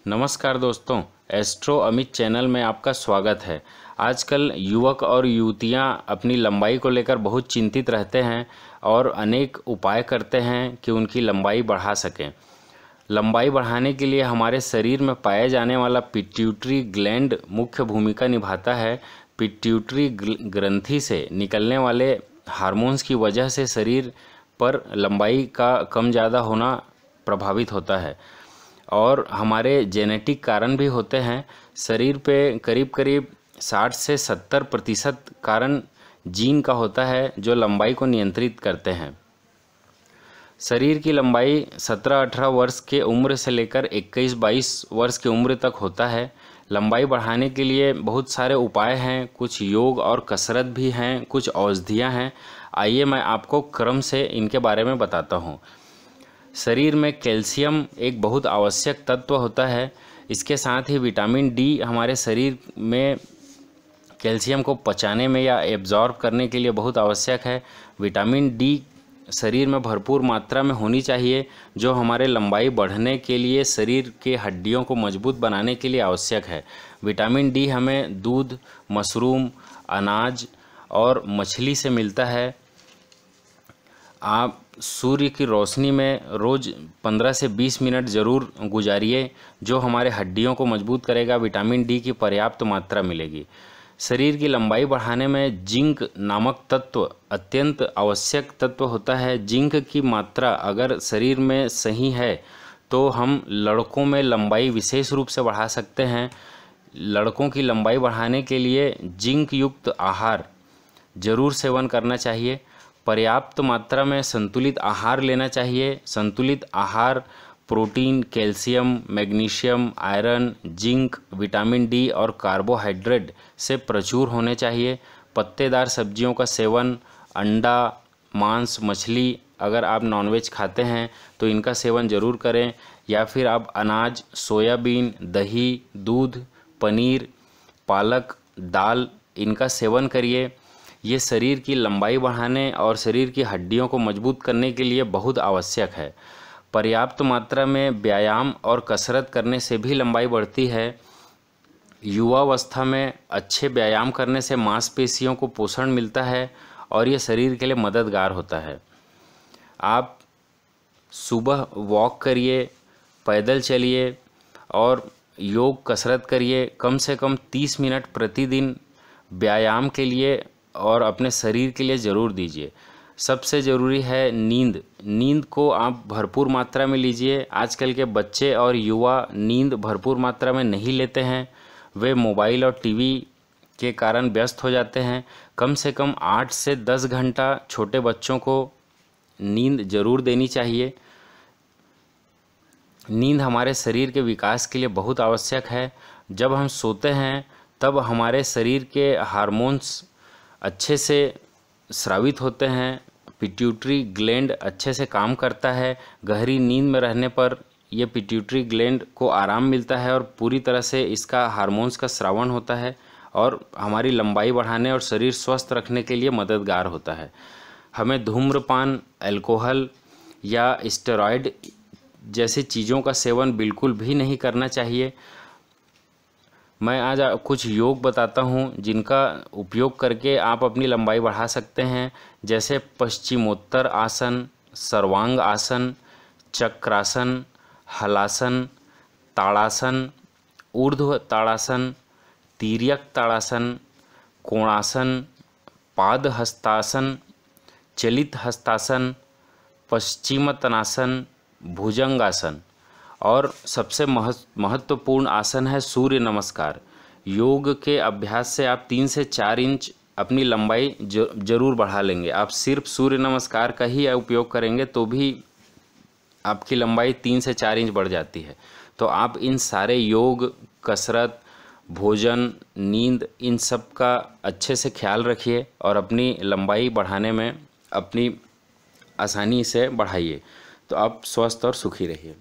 नमस्कार दोस्तों, astro Amit channel में आपका स्वागत है। आजकल युवक और युवतियां अपनी लंबाई को लेकर बहुत चिंतित रहते हैं और अनेक उपाय करते हैं कि उनकी लंबाई बढ़ा सकें। लंबाई बढ़ाने के लिए हमारे शरीर में पाए जाने वाला पिट्यूटरी ग्लैंड मुख्य भूमिका निभाता है। पिट्यूटरी ग्रंथि से निकलने वाले हार्मोन्स की वजह से शरीर पर लंबाई का कम ज़्यादा होना प्रभावित होता है और हमारे जेनेटिक कारण भी होते हैं। शरीर पे करीब करीब 60 से 70% कारण जीन का होता है जो लंबाई को नियंत्रित करते हैं। शरीर की लंबाई 17-18 वर्ष के उम्र से लेकर 21-22 वर्ष की उम्र तक होता है। लंबाई बढ़ाने के लिए बहुत सारे उपाय हैं, कुछ योग और कसरत भी हैं, कुछ औषधियाँ हैं। आइए मैं आपको क्रम से इनके बारे में बताता हूँ। शरीर में कैल्शियम एक बहुत आवश्यक तत्व होता है। इसके साथ ही विटामिन डी हमारे शरीर में कैल्शियम को पचाने में या एब्जॉर्ब करने के लिए बहुत आवश्यक है। विटामिन डी शरीर में भरपूर मात्रा में होनी चाहिए, जो हमारे लंबाई बढ़ने के लिए, शरीर के हड्डियों को मजबूत बनाने के लिए आवश्यक है। विटामिन डी हमें दूध, मशरूम, अनाज और मछली से मिलता है। आप सूर्य की रोशनी में रोज़ 15 से 20 मिनट ज़रूर गुजारिए, जो हमारे हड्डियों को मजबूत करेगा। विटामिन डी की पर्याप्त मात्रा मिलेगी। शरीर की लंबाई बढ़ाने में जिंक नामक तत्व अत्यंत आवश्यक तत्व होता है। जिंक की मात्रा अगर शरीर में सही है तो हम लड़कों में लंबाई विशेष रूप से बढ़ा सकते हैं। लड़कों की लंबाई बढ़ाने के लिए जिंक युक्त आहार जरूर सेवन करना चाहिए। पर्याप्त मात्रा में संतुलित आहार लेना चाहिए। संतुलित आहार protein, calcium, magnesium, iron, zinc, vitamin D और कार्बोहाइड्रेट से प्रचुर होने चाहिए। पत्तेदार सब्जियों का सेवन, अंडा, मांस, मछली, अगर आप नॉनवेज खाते हैं तो इनका सेवन ज़रूर करें, या फिर आप अनाज, सोयाबीन, दही, दूध, पनीर, पालक, दाल, इनका सेवन करिए। ये शरीर की लंबाई बढ़ाने और शरीर की हड्डियों को मजबूत करने के लिए बहुत आवश्यक है। पर्याप्त मात्रा में व्यायाम और कसरत करने से भी लंबाई बढ़ती है। युवावस्था में अच्छे व्यायाम करने से मांसपेशियों को पोषण मिलता है और ये शरीर के लिए मददगार होता है। आप सुबह वॉक करिए, पैदल चलिए और योग कसरत करिए। कम से कम 30 मिनट प्रतिदिन व्यायाम के लिए और अपने शरीर के लिए ज़रूर दीजिए। सबसे ज़रूरी है नींद। नींद को आप भरपूर मात्रा में लीजिए। आजकल के बच्चे और युवा नींद भरपूर मात्रा में नहीं लेते हैं। वे मोबाइल और टीवी के कारण व्यस्त हो जाते हैं। कम से कम 8 से 10 घंटा छोटे बच्चों को नींद ज़रूर देनी चाहिए। नींद हमारे शरीर के विकास के लिए बहुत आवश्यक है। जब हम सोते हैं तब हमारे शरीर के हार्मोन्स अच्छे से स्रावित होते हैं। पिट्यूटरी ग्लैंड अच्छे से काम करता है। गहरी नींद में रहने पर यह पिट्यूटरी ग्लैंड को आराम मिलता है और पूरी तरह से इसका हार्मोन्स का स्रावण होता है और हमारी लंबाई बढ़ाने और शरीर स्वस्थ रखने के लिए मददगार होता है। हमें धूम्रपान, अल्कोहल या स्टेरॉयड जैसी चीज़ों का सेवन बिल्कुल भी नहीं करना चाहिए। मैं आज कुछ योग बताता हूँ जिनका उपयोग करके आप अपनी लंबाई बढ़ा सकते हैं, जैसे पश्चिमोत्तर आसन, सर्वांग आसन, चक्रासन, हलासन, ताड़ासन, ऊर्ध्व ताड़ासन, तिर्यक ताड़ासन, कोणासन, पाद हस्तासन, चलित हस्तासन, पश्चिमोत्तानासन, भुजंगासन और सबसे महत्वपूर्ण आसन है सूर्य नमस्कार। योग के अभ्यास से आप 3 से 4 इंच अपनी लंबाई जरूर बढ़ा लेंगे। आप सिर्फ सूर्य नमस्कार का ही उपयोग करेंगे तो भी आपकी लंबाई 3 से 4 इंच बढ़ जाती है। तो आप इन सारे योग, कसरत, भोजन, नींद, इन सब का अच्छे से ख्याल रखिए और अपनी लंबाई बढ़ाने में अपनी आसानी से बढ़ाइए। तो आप स्वस्थ और सुखी रहिए।